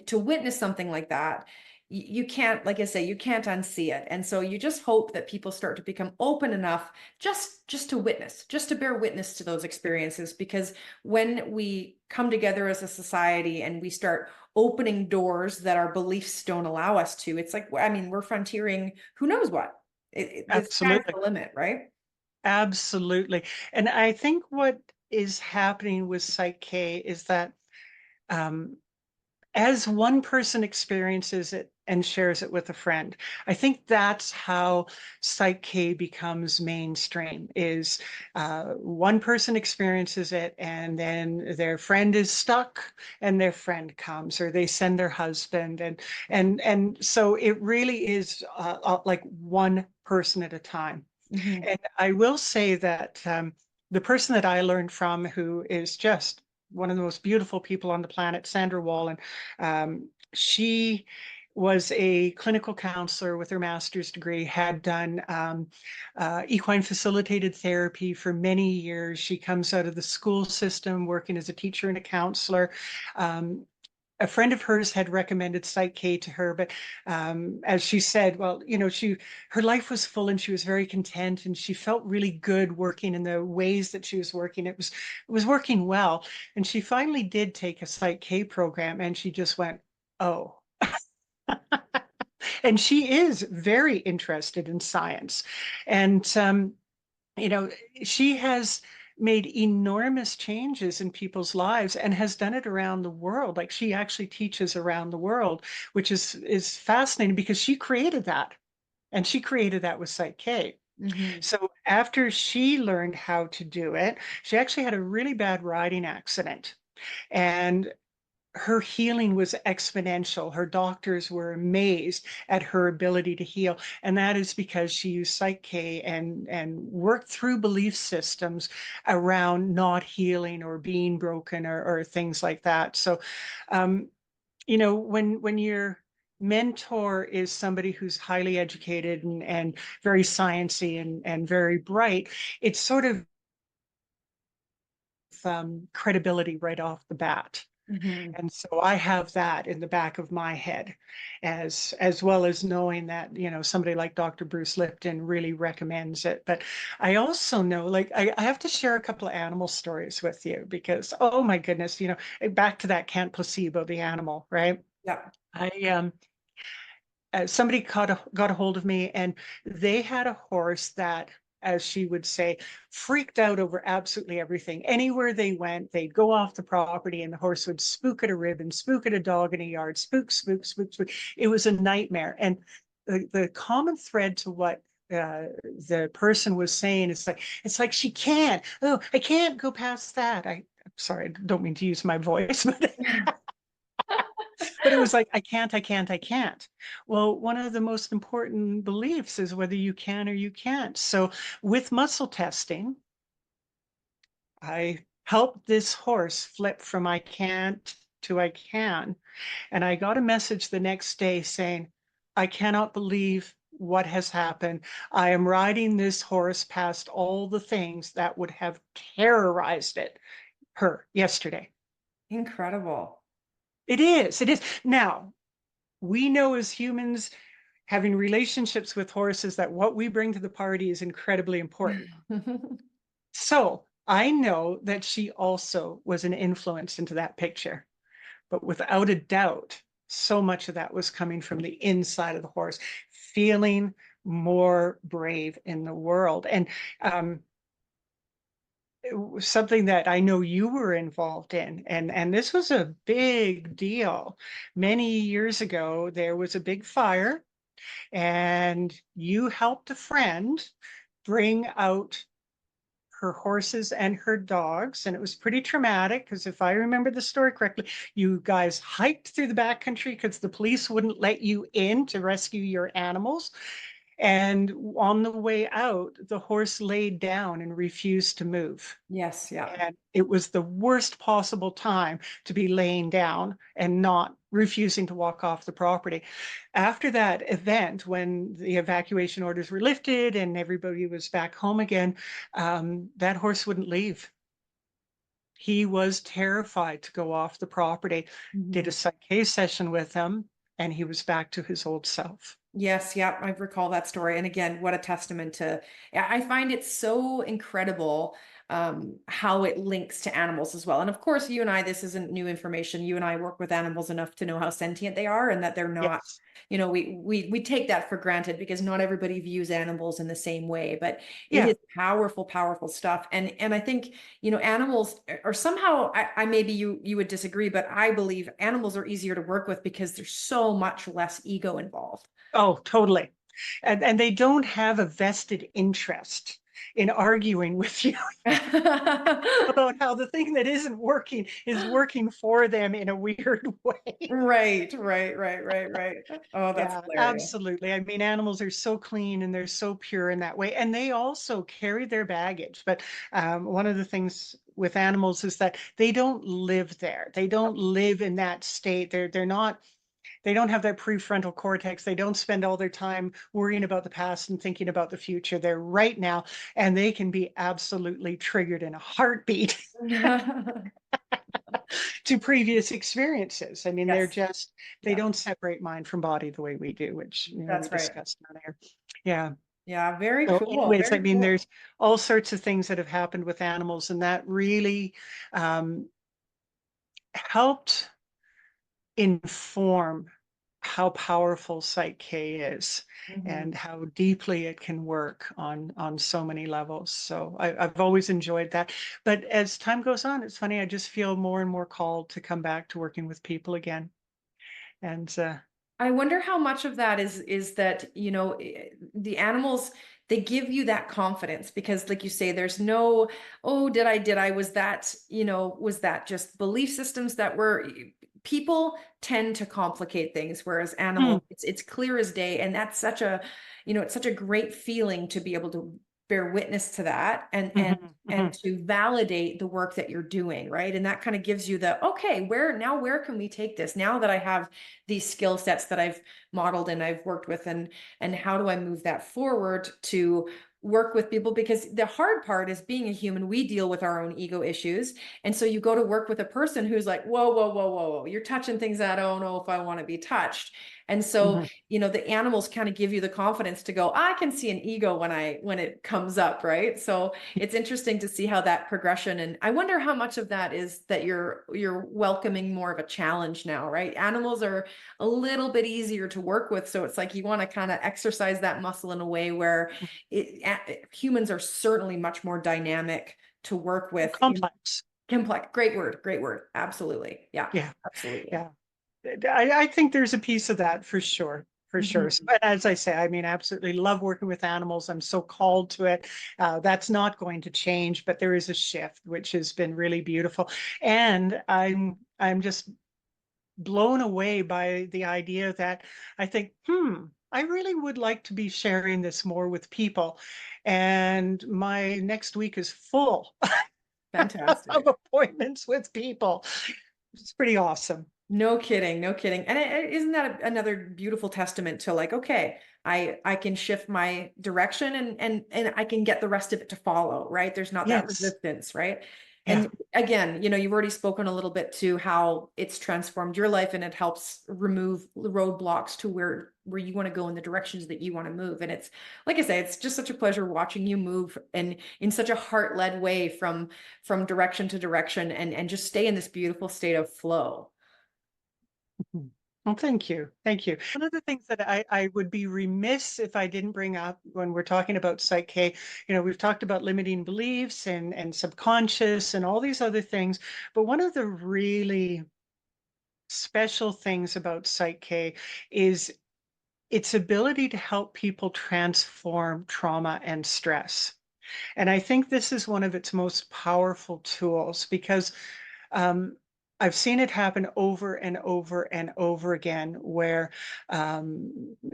to witness something like that, you can't, like I say, you can't unsee it. And so you just hope that people start to become open enough just to witness, just to bear witness to those experiences. Because when we come together as a society and we start opening doors that our beliefs don't allow us to. It's like, I mean, we're frontiering, who knows what? The sky's Absolutely. the limit, right? Absolutely. And I think what is happening with Psych-K is that um, as one person experiences it and shares it with a friend, I think that's how Psych-K becomes mainstream, is one person experiences it and then their friend is stuck and their friend comes, or they send their husband. And so it really is like one person at a time. Hmm. And I will say that the person that I learned from, who is just one of the most beautiful people on the planet, Sandra Wallen, she was a clinical counselor with her master's degree, had done equine facilitated therapy for many years. She comes out of the school system working as a teacher and a counselor. Um, a friend of hers had recommended Psych-K to her, but as she said, well, her life was full and she was very content and she felt really good working in the ways that she was working. It was working well, and she finally did take a Psych-K program, and she just went, oh. And she is very interested in science, and you know, she has made enormous changes in people's lives and has done it around the world. Like, she actually teaches around the world, which is fascinating because she created that, and she created that with Psych-K. Hmm. So after she learned how to do it, she actually had a really bad riding accident. And her healing was exponential. Her doctors were amazed at her ability to heal. And that is because she used Psych-K and worked through belief systems around not healing or being broken, or things like that. So, um, when your mentor is somebody who's highly educated and very sciencey and very bright, it's sort of credibility right off the bat. Hmm. And so I have that in the back of my head, as well as knowing that, somebody like Dr. Bruce Lipton really recommends it. But I also know, like, I have to share a couple of animal stories with you because, oh my goodness, back to that can't placebo the animal, right? Yeah. I Somebody got a hold of me, and they had a horse that, as she would say, freaked out over absolutely everything. Anywhere they went, they'd go off the property and the horse would spook at a ribbon, spook at a dog in a yard, spook, spook, spook, spook. It was a nightmare. And the common thread to what the person was saying is like, it's like, she can't. Oh, I can't go past that. I'm sorry, I don't mean to use my voice, but it was like, I can't, I can't, I can't. Well, one of the most important beliefs is whether you can or you can't. So with muscle testing, I helped this horse flip from I can't to I can. And I got a message the next day saying, I cannot believe what has happened. I am riding this horse past all the things that would have terrorized her yesterday. Incredible. It is. It is. Now, we know as humans, having relationships with horses, that what we bring to the party is incredibly important. So I know that she also was an influence into that picture, but without a doubt, so much of that was coming from the inside of the horse, feeling more brave in the world. And it was something that I know you were involved in, and this was a big deal. Many years ago, there was a big fire, and you helped a friend bring out her horses and her dogs. And it was pretty traumatic because, if I remember the story correctly, you guys hiked through the backcountry because the police wouldn't let you in to rescue your animals. And on the way out, the horse laid down and refused to move. Yes, yeah. And it was the worst possible time to be laying down and not refusing to walk off the property. After that event, when the evacuation orders were lifted and everybody was back home again, that horse wouldn't leave. He was terrified to go off the property. Did a Mhm. Psych-K session with him, and he was back to his old self. Yes, yeah, I recall that story. And again, what a testament to, I find it so incredible. how it links to animals as well. And of course, you and I, this isn't new information. You and I work with animals enough to know how sentient they are and that they're not, Yes. we take that for granted because not everybody views animals in the same way, but it Yeah. is powerful, powerful stuff. And I think, animals are somehow, I maybe you would disagree, but I believe animals are easier to work with because there's so much less ego involved. Oh, totally. And they don't have a vested interest in arguing with you about how the thing that isn't working is working for them in a weird way. Right, right, right, right, right. Oh, that's Yeah, hilarious. absolutely. I mean, animals are so clean and they're so pure in that way. And they also carry their baggage. But one of the things with animals is that they don't live there. They don't live in that state. They're not, they don't have that prefrontal cortex. They don't spend all their time worrying about the past and thinking about the future. They're right now, and they can be absolutely triggered in a heartbeat to previous experiences. I mean, they're Yes, just, they yeah, don't separate mind from body the way we do, which, we that's right. discussed earlier. Yeah. Yeah, very So cool, anyways, I very mean, cool. there's all sorts of things that have happened with animals, and that really um, helped inform how powerful Psych-K is Mhm. and how deeply it can work on so many levels. So I've always enjoyed that. But as time goes on, it's funny, I just feel more and more called to come back to working with people again. And I wonder how much of that is that, the animals, they give you that confidence because like you say, there's no, oh, did I, was that just belief systems that were people tend to complicate things, whereas hmm, animals, it's clear as day. And that's such a, it's such a great feeling to be able to bear witness to that and and mhm, and mhm, to validate the work that you're doing, right? And that kind of gives you the, okay, where can we take this now that I have these skill sets that I've modeled and I've worked with, and how do I move that forward to work with people? Because the hard part is being a human, we deal with our own ego issues. And so you go to work with a person who's like, whoa, whoa, whoa, whoa, whoa, you're touching things that I don't know if I want to be touched. And so, mhm. the animals kind of give you the confidence to go, I can see an ego when it comes up, right? So it's interesting to see how that progression, and I wonder how much of that is that you're welcoming more of a challenge now, right? Animals are a little bit easier to work with. So it's like you want to kind of exercise that muscle in a way where humans are certainly much more dynamic to work with in Complex. complex. Great word, great word. Absolutely. Yeah, Yeah, absolutely. yeah. I think there's a piece of that for sure. For sure. So, Mhm. but as I say, I mean, absolutely love working with animals. I'm so called to it. That's not going to change, but there is a shift, which has been really beautiful. And I'm just blown away by the idea that I think, I really would like to be sharing this more with people. And my next week is full of Fantastic. appointments with people. It's pretty awesome. No kidding, no kidding. And isn't that another beautiful testament to like, okay, I can shift my direction and I can get the rest of it to follow, right? There's not that Yes. resistance, right? Yeah. And again, you've already spoken a little bit to how it's transformed your life and it helps remove the roadblocks to where you want to go in the directions that you want to move. And it's like I say, it's just such a pleasure watching you move and in such a heart-led way from direction to direction and just stay in this beautiful state of flow. Mhm. Well, thank you. Thank you. One of the things that I would be remiss if I didn't bring up when we're talking about Psych-K, we've talked about limiting beliefs and subconscious and all these other things, but one of the really special things about Psych-K is its ability to help people transform trauma and stress. And I think this is one of its most powerful tools because um, I've seen it happen over and over and over again where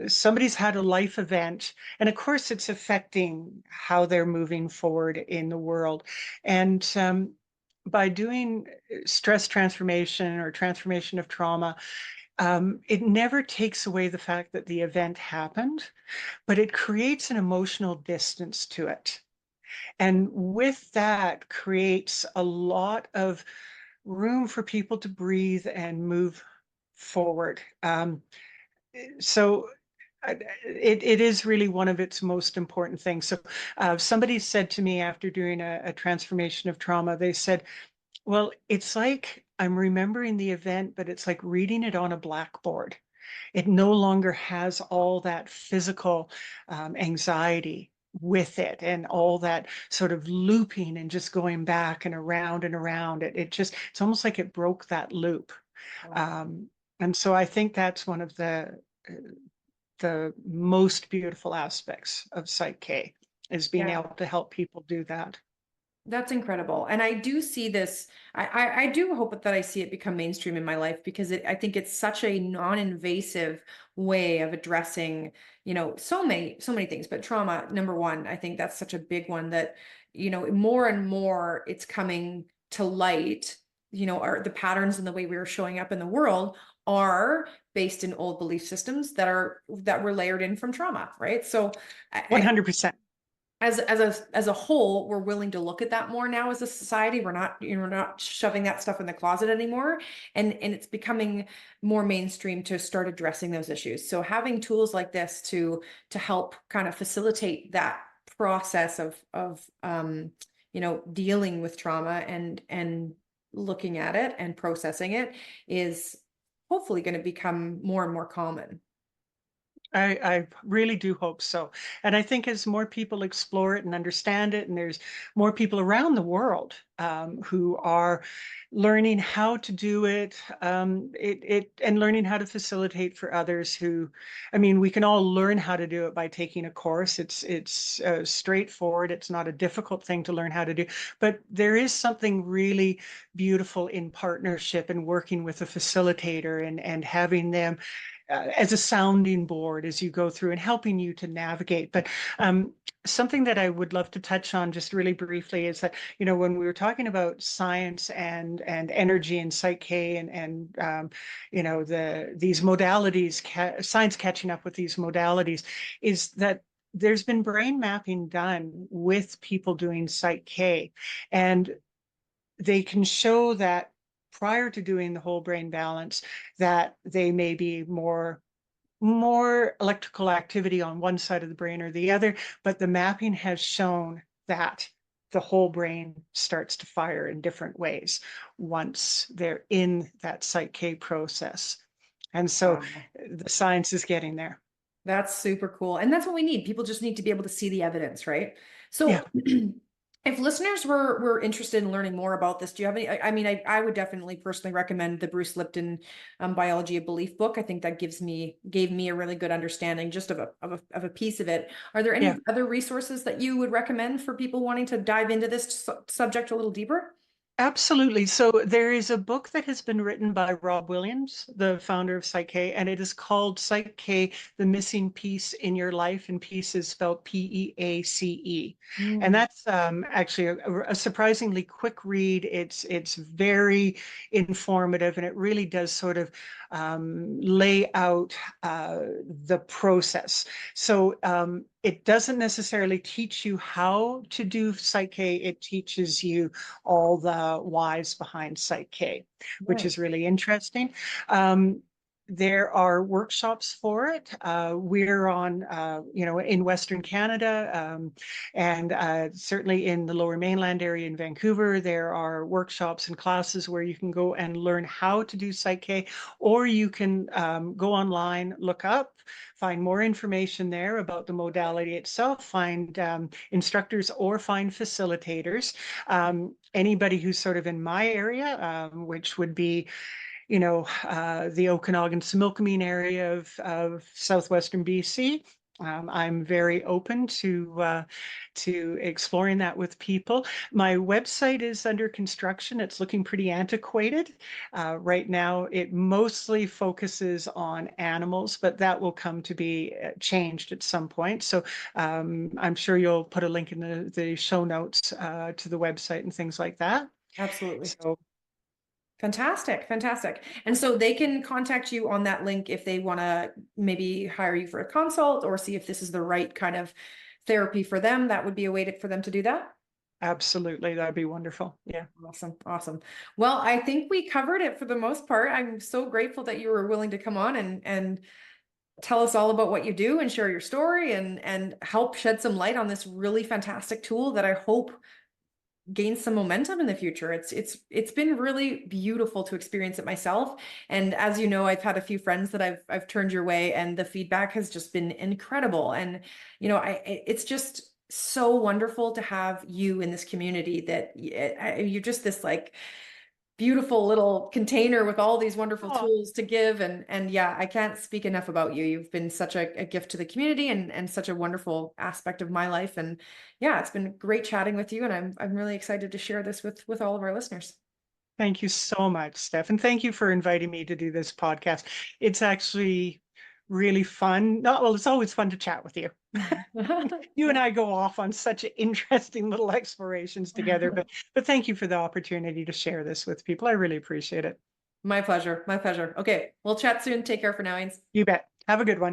somebody's had a life event, and of course, it's affecting how they're moving forward in the world. And by doing stress transformation or transformation of trauma, it never takes away the fact that the event happened, but it creates an emotional distance to it. And with that creates a lot of room for people to breathe and move forward. So it is really one of its most important things. So somebody said to me after doing a transformation of trauma, they said, well, it's like I'm remembering the event, but it's like reading it on a blackboard. It no longer has all that physical anxiety with it and all that sort of looping and just going back and around and around. It's almost like it broke that loop. Wow. Um, and so I think that's one of the most beautiful aspects of Psych-K is being Yeah. able to help people do that. That's incredible. And I do see this, I do hope that I see it become mainstream in my life because I think it's such a non-invasive way of addressing, so many things, but trauma, number one, I think that's such a big one that, more and more it's coming to light, the patterns and the way we are showing up in the world are based in old belief systems that were layered in from trauma, right? So I 100%. as a whole, we're willing to look at that more now as a society. We're not shoving that stuff in the closet anymore, and it's becoming more mainstream to start addressing those issues. So having tools like this to help kind of facilitate that process of dealing with trauma and looking at it and processing it is hopefully going to become more and more common. I really do hope so. And I think as more people explore it and understand it, and there's more people around the world who are learning how to do it, and learning how to facilitate for others who, I mean, we can all learn how to do it by taking a course. It's straightforward. It's not a difficult thing to learn how to do, but there is something really beautiful in partnership and working with a facilitator and having them as a sounding board as you go through and helping you to navigate. But something that I would love to touch on just really briefly is that, when we were talking about science and energy and Psych-K and these modalities, science catching up with these modalities, is that there's been brain mapping done with people doing Psych-K, and they can show that prior to doing the whole brain balance, that they may be more electrical activity on one side of the brain or the other, but the mapping has shown that the whole brain starts to fire in different ways once they're in that Psych-K process. And so Wow. the science is getting there. That's super cool. And that's what we need. People just need to be able to see the evidence, right? Yeah. So if listeners were interested in learning more about this, do you have any? I mean, I would definitely personally recommend the Bruce Lipton Biology of Belief book. I think that gave me a really good understanding just of a piece of it. Are there any Yeah. other resources that you would recommend for people wanting to dive into this subject a little deeper? Absolutely. So there is a book that has been written by Rob Williams, the founder of Psych-K, and it is called Psych-K, The Missing Piece in Your Life, and piece is spelled P-E-A-C-E. And Mm. that's actually a surprisingly quick read. It's very informative, and it really does sort of lay out the process. So it doesn't necessarily teach you how to do Psych-K, it teaches you all the whys behind Psych-K, which is Nice. really interesting. There are workshops for it. We're on, in Western Canada, and certainly in the Lower Mainland area in Vancouver, there are workshops and classes where you can go and learn how to do Psych-K, or you can go online, look up, find more information there about the modality itself, find instructors or find facilitators. Anybody who's sort of in my area, which would be, the Okanagan-Similkameen area of southwestern BC. I'm very open to exploring that with people. My website is under construction. It's looking pretty antiquated. Right now, it mostly focuses on animals, but that will come to be changed at some point. So I'm sure you'll put a link in the show notes to the website and things like that. Absolutely. So Fantastic, fantastic. And so they can contact you on that link if they want to maybe hire you for a consult or see if this is the right kind of therapy for them. That would be a way for them to do that. absolutely, that'd be wonderful. Yeah. Awesome, awesome. Well, I think we covered it for the most part. I'm so grateful that you were willing to come on and tell us all about what you do and share your story and help shed some light on this really fantastic tool that I hope gain some momentum in the future. It's been really beautiful to experience it myself. And as you know, I've had a few friends that I've turned your way, and the feedback has just been incredible. And it's just so wonderful to have you in this community that you're just this like beautiful little container with all these wonderful Oh, tools to give. And yeah, I can't speak enough about you. You've been such a gift to the community and such a wonderful aspect of my life. And yeah, it's been great chatting with you. And I'm really excited to share this with all of our listeners. thank you so much, Steph. And thank you for inviting me to do this podcast. It's actually really fun. No, well, it's always fun to chat with you. You and I go off on such interesting little explorations together, but thank you for the opportunity to share this with people. I really appreciate it. My pleasure. My pleasure. Okay, we'll chat soon. Take care for now, Ains. You bet. Have a good one.